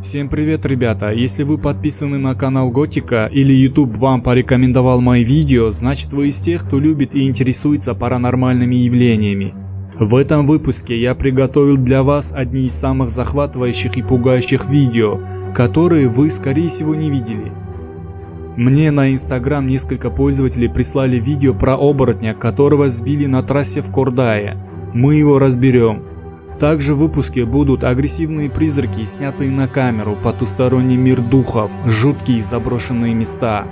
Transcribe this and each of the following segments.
Всем привет, ребята! Если вы подписаны на канал Готика или YouTube вам порекомендовал мои видео, значит вы из тех, кто любит и интересуется паранормальными явлениями. В этом выпуске я приготовил для вас одни из самых захватывающих и пугающих видео, которые вы скорее всего не видели. Мне на Instagram несколько пользователей прислали видео про оборотня, которого сбили на трассе в Кордае. Мы его разберем. Также в выпуске будут агрессивные призраки, снятые на камеру, потусторонний мир духов, жуткие заброшенные места.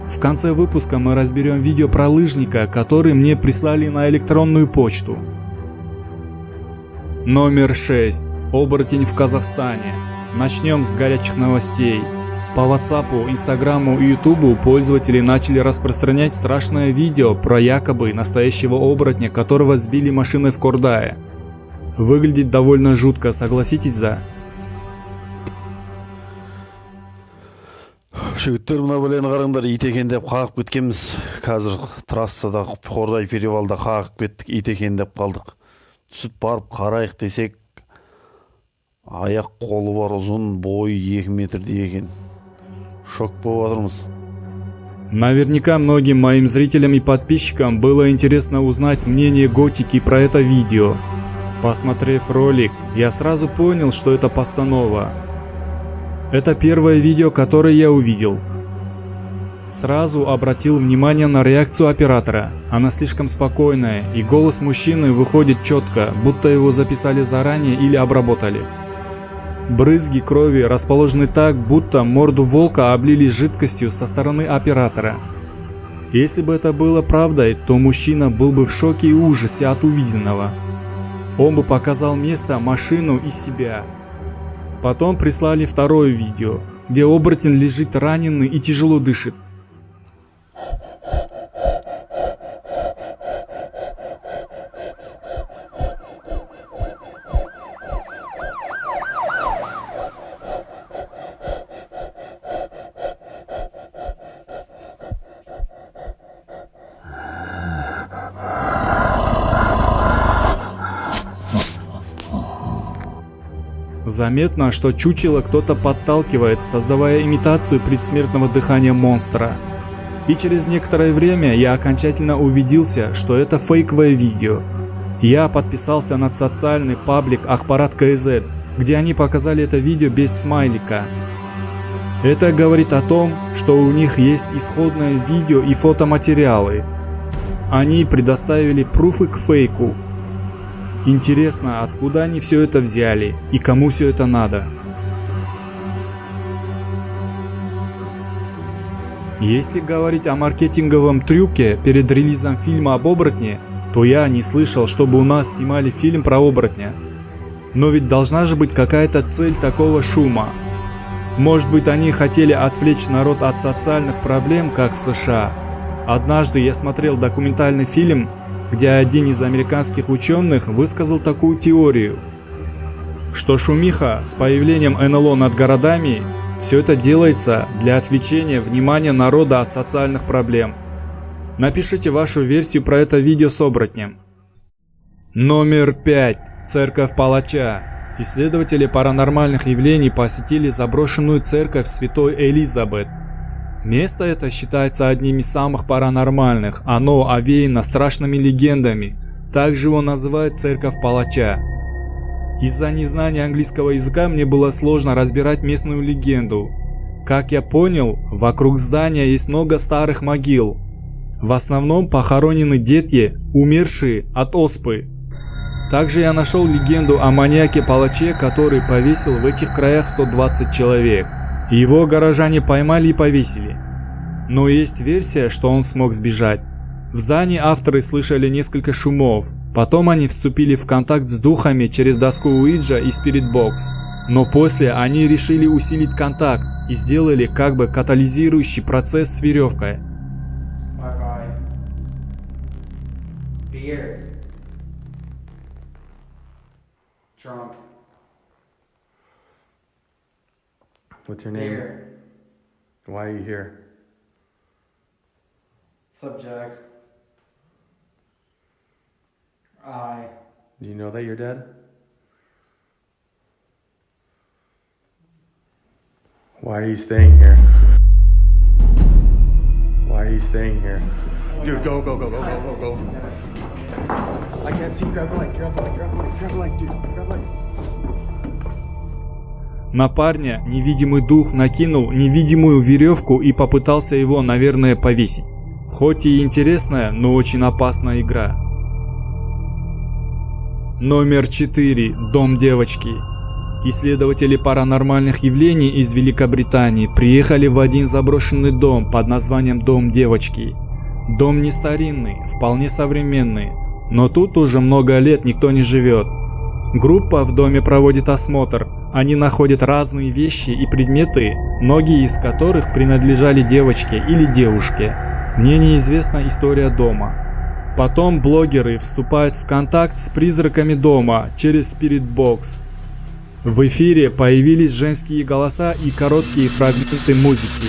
В конце выпуска мы разберем видео про лыжника, который мне прислали на электронную почту. Номер 6. Оборотень в Казахстане. Начнем с горячих новостей. По WhatsApp, Инстаграму и Ютубу пользователи начали распространять страшное видео про якобы настоящего оборотня, которого сбили машиной в Кордае. Выглядит довольно жутко, согласитесь, да? Жігіттер мына бәлені қараңдар, ит екен деп қағып кеткенбіз. Қазір трассада Қордай перевалда қағып кеттік, ит екен деп қалдық. Түсіп барып қарайық десек, аяқ қолы бар, ұзын, бойы 2 метрдей екен. Шок болып отырмыз. Наверняка многим моим зрителям и подписчикам было интересно узнать мнение Готики про это видео. Посмотрев ролик, я сразу понял, что это постанова. Это первое видео, которое я увидел. Сразу обратил внимание на реакцию оператора. Она слишком спокойная, и голос мужчины выходит четко, будто его записали заранее или обработали. Брызги крови расположены так, будто морду волка облили жидкостью со стороны оператора. Если бы это было правдой, то мужчина был бы в шоке и ужасе от увиденного. Он бы показал место, машину и себя. Потом прислали второе видео, где оборотень лежит раненый и тяжело дышит. Заметно, что чучело кто-то подталкивает, создавая имитацию предсмертного дыхания монстра. И через некоторое время я окончательно убедился, что это фейковое видео. Я подписался на социальный паблик Ахпарат КЗ, где они показали это видео без смайлика. Это говорит о том, что у них есть исходное видео и фотоматериалы. Они предоставили пруфы к фейку. Интересно, откуда они все это взяли и кому все это надо? Если говорить о маркетинговом трюке перед релизом фильма об оборотне, то я не слышал, чтобы у нас снимали фильм про оборотня. Но ведь должна же быть какая-то цель такого шума. Может быть, они хотели отвлечь народ от социальных проблем, как в США. Однажды я смотрел документальный фильм, где один из американских ученых высказал такую теорию, что шумиха с появлением НЛО над городами, все это делается для отвлечения внимания народа от социальных проблем. Напишите вашу версию про это видео с оборотнем. Номер 5. Церковь Палача. Исследователи паранормальных явлений посетили заброшенную церковь Святой Элизабет. Место это считается одним из самых паранормальных, оно овеяно страшными легендами, также его называют Церковь Палача. Из-за незнания английского языка мне было сложно разбирать местную легенду. Как я понял, вокруг здания есть много старых могил. В основном похоронены дети, умершие от оспы. Также я нашел легенду о маньяке-палаче, который повесил в этих краях 120 человек. Его горожане поймали и повесили. Но есть версия, что он смог сбежать. В здании авторы слышали несколько шумов. Потом они вступили в контакт с духами через доску Уиджа и Спиритбокс. Но после они решили усилить контакт и сделали как бы катализирующий процесс с веревкой. What's your name? Here. Why are you here? Subject. I. Do you know that you're dead? Why are you staying here? Why are you staying here? Dude, go. I can't see. Grab the light, dude. Grab the light. На парня невидимый дух накинул невидимую веревку и попытался его, наверное, повесить. Хоть и интересная, но очень опасная игра. Номер 4. Дом девочки. Исследователи паранормальных явлений из Великобритании приехали в один заброшенный дом под названием Дом девочки. Дом не старинный, вполне современный, но тут уже много лет никто не живет. Группа в доме проводит осмотр. Они находят разные вещи и предметы, многие из которых принадлежали девочке или девушке. Мне неизвестна история дома. Потом блогеры вступают в контакт с призраками дома через Spiritbox. В эфире появились женские голоса и короткие фрагменты музыки.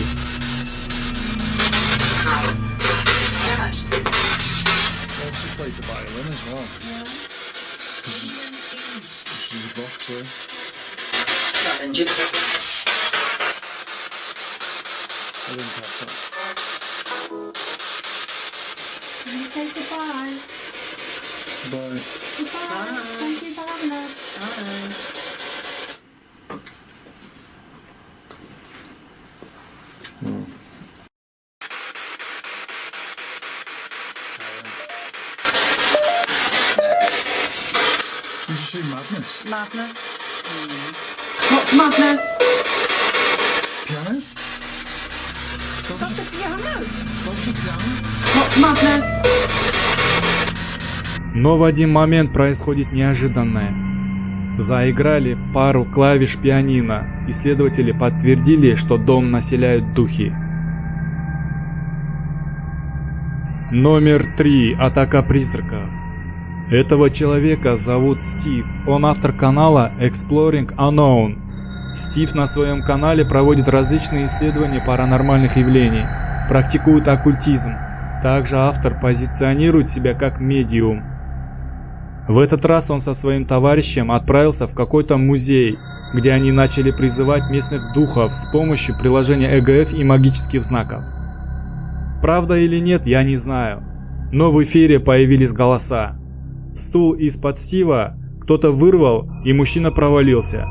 Say goodbye. Bye. Goodbye. Thank you for having us. Did you see Madness? Madness. What's madness? Piano? Stop the piano. What's the piano? What's madness? Но в один момент происходит неожиданное. Заиграли пару клавиш пианино. Исследователи подтвердили, что дом населяют духи. Номер 3. Атака призраков. Этого человека зовут Стив. Он автор канала Exploring Unknown. Стив на своем канале проводит различные исследования паранормальных явлений, практикует оккультизм. Также автор позиционирует себя как медиум. В этот раз он со своим товарищем отправился в какой-то музей, где они начали призывать местных духов с помощью приложения ЭГФ и магических знаков. Правда или нет, я не знаю, но в эфире появились голоса. Стул из-под Стива кто-то вырвал, и мужчина провалился.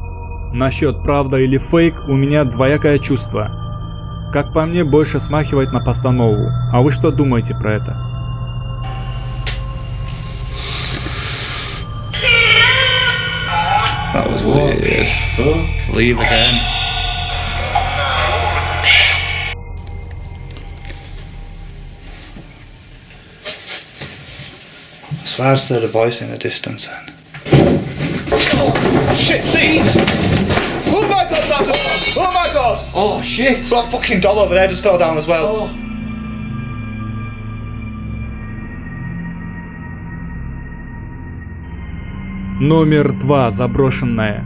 Насчет правда или фейк у меня двоякое чувство. Как по мне, больше смахивает на постанову. А вы что думаете про это? That was weird. Leave again. I swear it's the device in the distance then. Oh, shit, Steve! Oh my god, that just... Oh my god! Oh shit! That fucking doll over there just fell down as well. Oh. Номер 2. Заброшенное.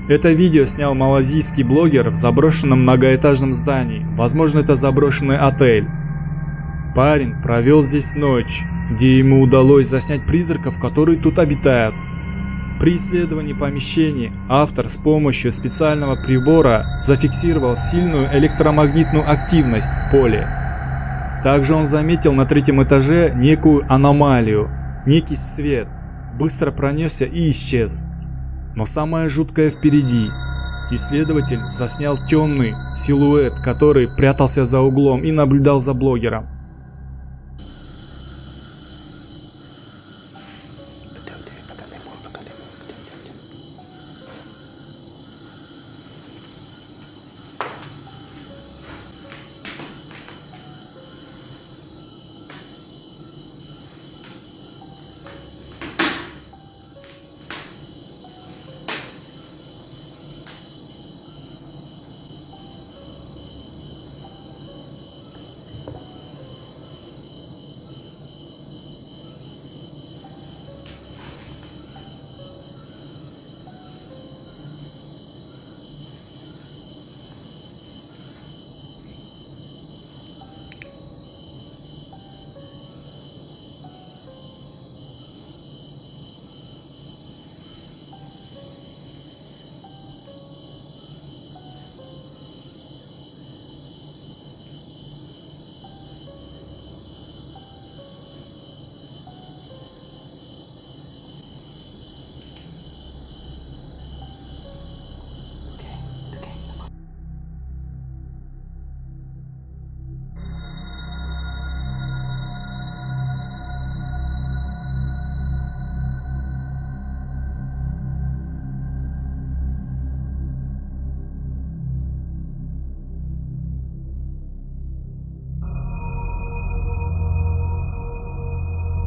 Это видео снял малазийский блогер в заброшенном многоэтажном здании. Возможно, это заброшенный отель. Парень провел здесь ночь, где ему удалось заснять призраков, которые тут обитают. При исследовании помещения автор с помощью специального прибора зафиксировал сильную электромагнитную активность в поле. Также он заметил на 3-м этаже некую аномалию, некий свет. Быстро пронесся и исчез. Но самое жуткое впереди. Исследователь заснял темный силуэт, который прятался за углом и наблюдал за блогером.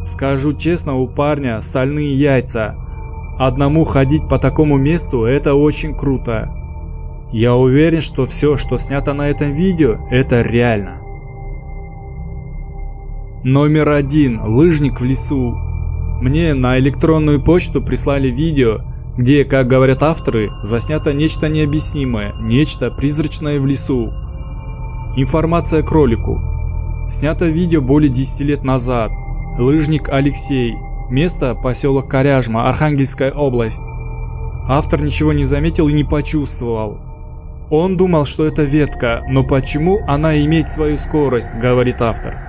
Скажу честно, у парня стальные яйца. Одному ходить по такому месту — это очень круто. Я уверен, что все, что снято на этом видео, это реально. Номер 1. Лыжник в лесу. Мне на электронную почту прислали видео, где, как говорят авторы, заснято нечто необъяснимое, нечто призрачное в лесу. Информация к ролику. Снято видео более 10 лет назад. Лыжник Алексей. Место – поселок Коряжма, Архангельская область. Автор ничего не заметил и не почувствовал. Он думал, что это ветка, но почему она имеет свою скорость, говорит автор.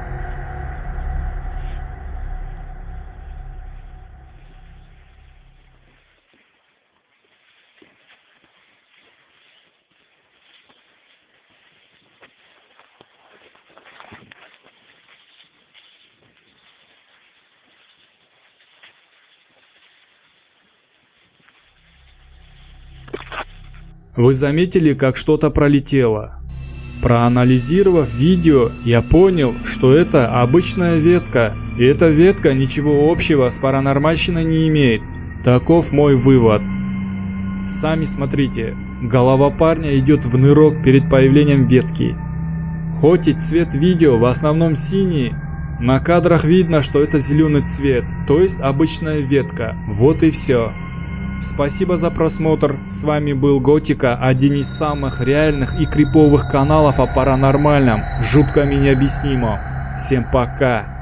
Вы заметили, как что-то пролетело? Проанализировав видео, я понял, что это обычная ветка, и эта ветка ничего общего с паранормальщиной не имеет. Таков мой вывод. Сами смотрите, голова парня идет в нырок перед появлением ветки. Хоть и цвет видео в основном синий, на кадрах видно, что это зеленый цвет, то есть обычная ветка. Вот и все. Спасибо за просмотр, с вами был Готика, один из самых реальных и криповых каналов о паранормальном, жутком и необъяснимом. Всем пока!